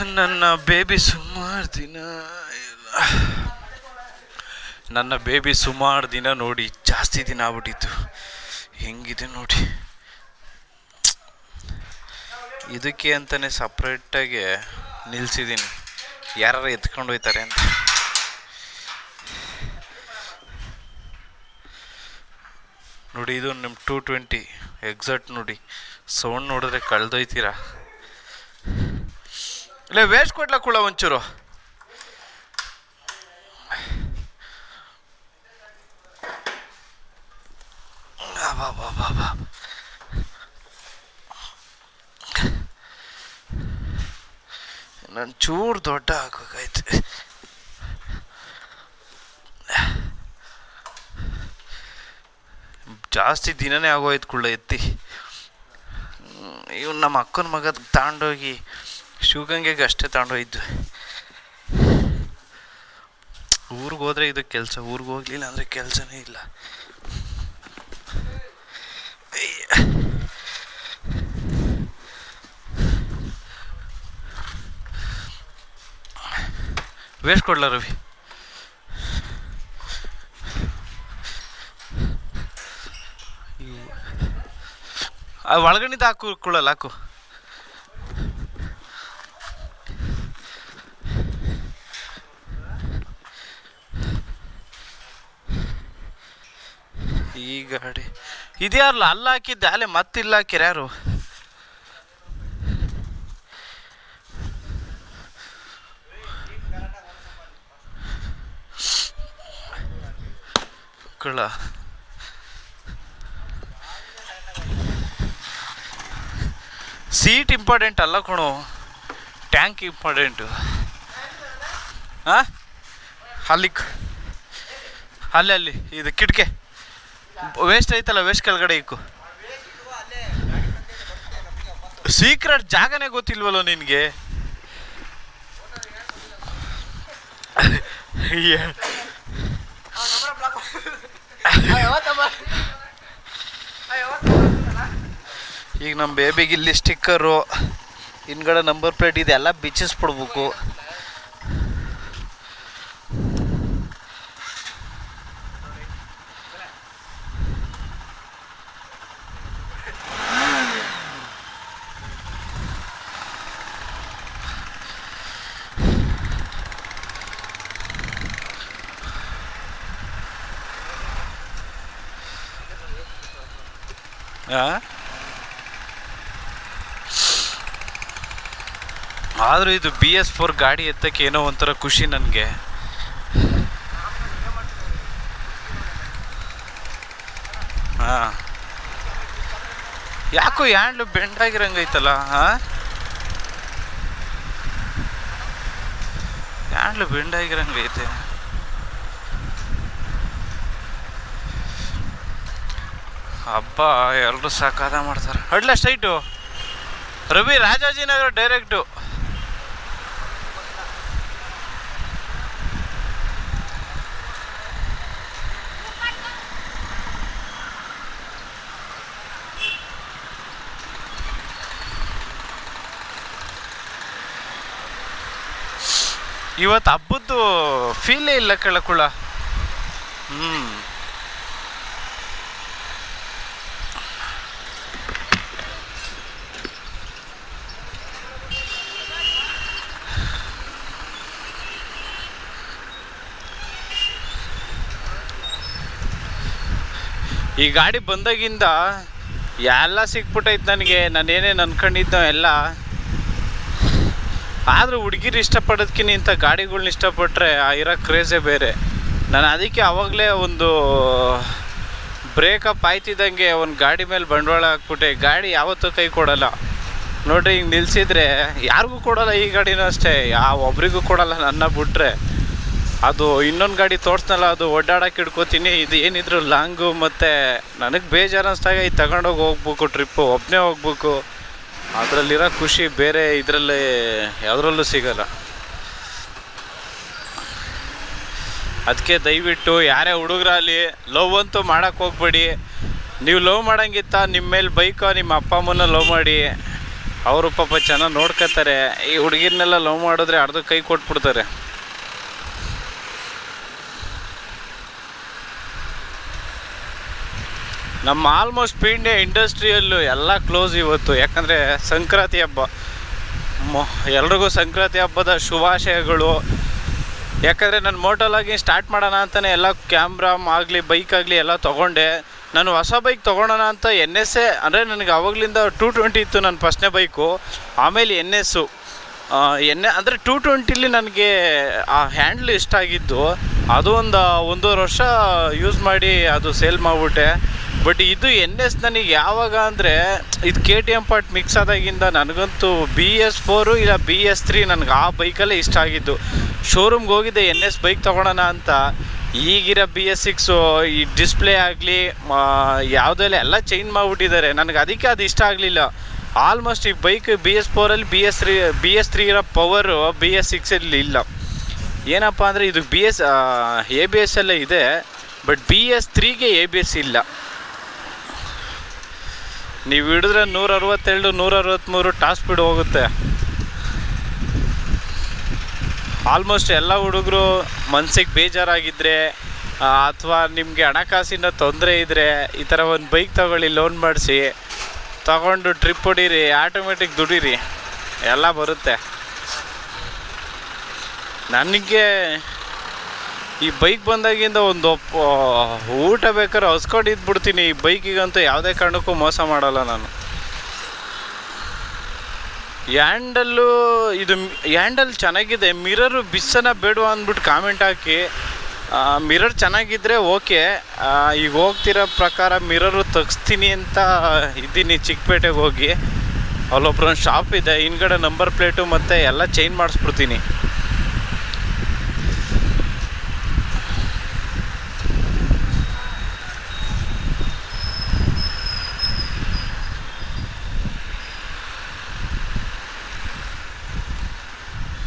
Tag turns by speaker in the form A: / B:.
A: ನನ್ನ ಬೇಬಿ ಸುಮಾರು ದಿನ ನೋಡಿ, ಜಾಸ್ತಿ ದಿನ ಆಗ್ಬಿಟ್ಟಿತ್ತು. ಹೆಂಗಿದೆ ನೋಡಿ, ಇದಕ್ಕೆ ಅಂತಲೇ ಸಪ್ರೇಟಾಗಿ ನಿಲ್ಸಿದ್ದೀನಿ, ಯಾರು ಎತ್ಕೊಂಡು ಹೋಯ್ತಾರೆ ಅಂತ. ನೋಡಿ, ಇದು ನಿಮ್ಮ 220 ಎಕ್ಸಾಕ್ಟ್. ನೋಡಿ ಸೌಂಡ್ ನೋಡಿದ್ರೆ ಕಳೆದೊಯ್ತೀರಾ. ಇಲ್ಲ ವೇಸ್ಟ್ ಕೊಡ್ಲ ಕೂಡ ಒಂಚೂರು. ನಾನು ಚೂರು ದೊಡ್ಡ ಹಾಕೋಕಾಯ್ತು. ಜಾಸ್ತಿ ದಿನನೇ ಆಗೋಯ್ತು ಕುಳ್ಳ ಎತ್ತಿ. ಇವ್ನು ನಮ್ಮ ಅಕ್ಕನ ಮಗ ತಗೊಂಡೋಗಿ ಶಿವಗಂಗೆಗೆ ಅಷ್ಟೇ ತಗೊಂಡೋಗಿದ್ದು. ಊರಿಗೆ ಹೋದ್ರೆ ಇದು ಕೆಲಸ, ಊರಿಗೆ ಹೋಗ್ಲಿಲ್ಲ ಅಂದರೆ ಕೆಲಸನೇ ಇಲ್ಲ. ವೇಸ್ಟ್ ಕೊಡ್ಲ ರವಿ? ಒಳಗಣಿದ ಹಾಕು, ಕುಳ್ಳಲ್ಲ ಹಾಕು. ಈ ಗಾಡಿ ಇದ್ಯಾರಲ್ಲ ಅಲ್ಲ ಹಾಕಿದ್ದೆ ಅಲ್ಲೇ, ಮತ್ತಿಲ್ಲ ಹಾಕಿರ ಯಾರು? ಕಳ್ಳ ಸೀಟ್ ಇಂಪಾರ್ಟೆಂಟ್ ಅಲ್ಲ ಕಣೋ, ಟ್ಯಾಂಕ್ ಇಂಪಾರ್ಟೆಂಟು. ಹಾಂ, ಅಲ್ಲಿ ಇದು ಕಿಟಕಿ ವೇಸ್ಟ್ ಐತಲ್ಲ, ವೇಸ್ಟ್ ಕೆಳಗಡೆ ಇಕ್ಕು. ಸೀಕ್ರೆಟ್ ಜಾಗನೇ ಗೊತ್ತಿಲ್ವಲ್ಲ ನಿನಗೆ? ಈಗ ನಮ್ಮ ಬೇಬಿಗೆ ಇಲ್ಲಿ ಸ್ಟಿಕ್ಕರು, ಹಿಂದ್ಗಡೆ ನಂಬರ್ ಪ್ಲೇಟ್ ಇದೆಲ್ಲ ಬಿಚ್ಚಿಸ್ಬಿಡ್ಬೇಕು. ಆದರೂ ಇದು BS4 ಗಾಡಿ ಎತ್ತಕ್ಕೆ ಏನೋ ಒಂಥರ ಖುಷಿ ನನಗೆ. ಹಾಂ, ಯಾಕೋ ಹ್ಯಾಂಡ್ಲು ಬೆಂಡಾಗಿರಂಗೈತಲ್ಲ? ಹಾಂ, ಹ್ಯಾಂಡ್ಲು ಬೆಂಡಾಗಿರಂಗೈತೆ. ಹಬ್ಬ ಎಲ್ಲರೂ ಸಾಕಾದ ಮಾಡ್ತಾರೆ. ಅಡ್ಲ ಸ್ಟ್ರೈಟು ರವಿ, ರಾಜಾಜಿನಗರ ಡೈರೆಕ್ಟು. ಇವತ್ತು ಹಬ್ಬದ್ದು ಫೀಲೇ ಇಲ್ಲ ಕೆಳಕುಳ. ಈ ಗಾಡಿ ಬಂದಾಗಿಂದ ಎಲ್ಲ ಸಿಕ್ಬಿಟ್ಟೈತೆ ನನಗೆ. ನಾನೇನೇನು ಅನ್ಕೊಂಡಿದ್ದೋ ಎಲ್ಲ. ಆದರೂ ಹುಡುಗಿರು ಇಷ್ಟಪಡೋದಕ್ಕಿಂತ ಇಂಥ ಗಾಡಿಗಳ್ನ ಇಷ್ಟಪಟ್ಟರೆ ಇರೋ ಕ್ರೇಜೇ ಬೇರೆ. ನಾನು ಅದಕ್ಕೆ ಆವಾಗಲೇ ಒಂದು ಬ್ರೇಕಪ್ ಆಯ್ತಿದ್ದಂಗೆ ಒಂದು ಗಾಡಿ ಮೇಲೆ ಬಂಡವಾಳ ಹಾಕ್ಬಿಟ್ಟೆ. ಗಾಡಿ ಯಾವತ್ತೂ ಕೈ ಕೊಡೋಲ್ಲ ನೋಡ್ರಿ. ಹಿಂಗೆ ನಿಲ್ಲಿಸಿದ್ರೆ ಯಾರಿಗೂ ಕೊಡೋಲ್ಲ. ಈ ಗಾಡಿನೂ ಅಷ್ಟೇ, ಒಬ್ರಿಗೂ ಕೊಡೋಲ್ಲ ನನ್ನ ಬಿಟ್ರೆ. ಅದು ಇನ್ನೊಂದು ಗಾಡಿ ತೋರಿಸ್ನಲ್ಲ, ಅದು ಓಡಾಡೋಕೆ ಇಟ್ಕೋತೀನಿ. ಇದು ಏನಿದ್ರು ಲಾಂಗು, ಮತ್ತು ನನಗೆ ಬೇಜಾರು ಅನಿಸ್ದಾಗ ಇದು ತಗೊಂಡೋಗಿ ಹೋಗ್ಬೇಕು, ಟ್ರಿಪ್ಪು ಒಬ್ಬನೇ ಹೋಗ್ಬೇಕು. ಅದರಲ್ಲಿರೋ ಖುಷಿ ಬೇರೆ ಇದರಲ್ಲಿ ಯಾವುದ್ರಲ್ಲೂ ಸಿಗೋಲ್ಲ. ಅದಕ್ಕೆ ದಯವಿಟ್ಟು ಯಾರೇ ಹುಡುಗರಲ್ಲಿ ಲವ್ ಅಂತೂ ಮಾಡೋಕ್ಕೆ ಹೋಗ್ಬೇಡಿ. ನೀವು ಲವ್ ಮಾಡೋಂಗಿತ್ತ ನಿಮ್ಮ ಮೇಲೆ ಬೈಕೋ, ನಿಮ್ಮ ಅಪ್ಪ ಅಮ್ಮನ ಲವ್ ಮಾಡಿ. ಅವರು ಪಾಪ ಚೆನ್ನಾಗಿ ನೋಡ್ಕೋತಾರೆ. ಈ ಹುಡುಗಿರ್ನೆಲ್ಲ ಲವ್ ಮಾಡಿದ್ರೆ ಅರ್ಧ ಕೈ ಕೊಟ್ಬಿಡ್ತಾರೆ. ನಮ್ಮ ಆಲ್ಮೋಸ್ಟ್ ಪೀಣ್ಯ ಇಂಡಸ್ಟ್ರಿಯಲ್ಲು ಎಲ್ಲ ಕ್ಲೋಸ್ ಇವತ್ತು. ಯಾಕಂದರೆ ಸಂಕ್ರಾಂತಿ ಹಬ್ಬ, ಎಲ್ರಿಗೂ ಸಂಕ್ರಾಂತಿ ಹಬ್ಬದ ಶುಭಾಶಯಗಳು. ಯಾಕಂದರೆ ನಾನು ಮೋಟೋಲಾಗಿ ಸ್ಟಾರ್ಟ್ ಮಾಡೋಣ ಅಂತಲೇ ಎಲ್ಲ ಕ್ಯಾಮ್ರಾ ಆಗಲಿ ಬೈಕ್ ಆಗಲಿ ಎಲ್ಲ ತೊಗೊಂಡೆ. ನಾನು ಹೊಸ ಬೈಕ್ ತೊಗೊಳೋಣ ಅಂತ NS ಅಂದರೆ ನನಗೆ ಆವಾಗಲಿಂದ 220 ಇತ್ತು ನನ್ನ ಫಸ್ಟ್ನೇ ಬೈಕು. ಆಮೇಲೆ NS ಅಂದರೆ 220ಲಿ ನನಗೆ ಆ ಹ್ಯಾಂಡ್ಲ್ ಇಷ್ಟ ಆಗಿದ್ದು. ಅದು ಒಂದೂವರೆ ವರ್ಷ ಯೂಸ್ ಮಾಡಿ ಅದು ಸೇಲ್ ಮಾಡಿಬಿಟ್ಟೆ. ಬಟ್ ಇದು NS ನನಗೆ ಯಾವಾಗ ಅಂದರೆ ಇದು KTM ಪಾರ್ಟ್ ಮಿಕ್ಸ್ ಆದಾಗಿಂದ ನನಗಂತೂ BS4 ಇಲ್ಲ BS3 ನನಗೆ ಆ ಬೈಕಲ್ಲೇ ಇಷ್ಟ ಆಗಿದ್ದು. ಶೋರೂಮ್ಗೆ ಹೋಗಿದ್ದೆ NS ಬೈಕ್ ತೊಗೊಳೋಣ ಅಂತ. ಈಗಿರೋ BS6 ಈ ಡಿಸ್ಪ್ಲೇ ಆಗಲಿ ಯಾವುದೆಲ್ಲ ಎಲ್ಲ ಚೇಂಜ್ ಮಾಡಿಬಿಟ್ಟಿದ್ದಾರೆ. ನನಗೆ ಅದಕ್ಕೆ ಅದು ಇಷ್ಟ ಆಗಲಿಲ್ಲ. ಆಲ್ಮೋಸ್ಟ್ ಈ ಬೈಕ್ BS4ಅಲ್ಲಿ BS3 ಇರೋ ಪವರು BS6ಅಲ್ಲಿ ಇಲ್ಲ. ಏನಪ್ಪ ಅಂದರೆ ಇದು ABS ಎಲ್ಲ ಇದೆ, ಬಟ್ BS3ಗೆ ABS ಇಲ್ಲ. ನೀವು ಹಿಡಿದ್ರೆ 162 163 ಟಾಪ್ ಸ್ಪೀಡ್ ಹೋಗುತ್ತೆ. ಆಲ್ಮೋಸ್ಟ್ ಎಲ್ಲ ಹುಡುಗರು ಮನ್ಸಿಗೆ ಬೇಜಾರಾಗಿದ್ದರೆ ಅಥವಾ ನಿಮಗೆ ಹಣಕಾಸಿನ ತೊಂದರೆ ಇದ್ದರೆ ಈ ಥರ ಒಂದು ಬೈಕ್ ತೊಗೊಳ್ಳಿ, ಲೋನ್ ಮಾಡಿಸಿ ತಗೊಂಡು ಟ್ರಿಪ್ ಹೊಡೀರಿ, ಆಟೋಮೆಟಿಕ್ ದುಡೀರಿ, ಎಲ್ಲ ಬರುತ್ತೆ. ನನಗೆ ಈ ಬೈಕ್ ಬಂದಾಗಿಂದ ಊಟ ಬೇಕಾದ್ರೆ ಹಸ್ಕೊಂಡು ಇದ್ಬಿಡ್ತೀನಿ. ಈ ಬೈಕಿಗಂತೂ ಯಾವುದೇ ಕಾರಣಕ್ಕೂ ಮೋಸ ಮಾಡಲ್ಲ ನಾನು. ಹ್ಯಾಂಡಲ್ ಚೆನ್ನಾಗಿದೆ. ಮಿರರು ಬಿಸ್ಸನ ಬೇಡವಾ ಅಂದ್ಬಿಟ್ಟು ಕಾಮೆಂಟ್ ಹಾಕಿ. ಮಿರರ್ ಚೆನ್ನಾಗಿದ್ದರೆ ಓಕೆ. ಈಗ ಹೋಗ್ತಿರೋ ಪ್ರಕಾರ ಮಿರರು ತೆಗಿಸ್ತೀನಿ ಅಂತ ಇದ್ದೀನಿ ಚಿಕ್ಕಪೇಟೆಗೆ ಹೋಗಿ. ಅಲ್ಲೊಬ್ರೊಂದು ಶಾಪ್ ಇದೆ, ಹಿಂದ್ಗಡೆ ನಂಬರ್ ಪ್ಲೇಟು ಮತ್ತು ಎಲ್ಲ ಚೇಂಜ್ ಮಾಡಿಸ್ಬಿಡ್ತೀನಿ.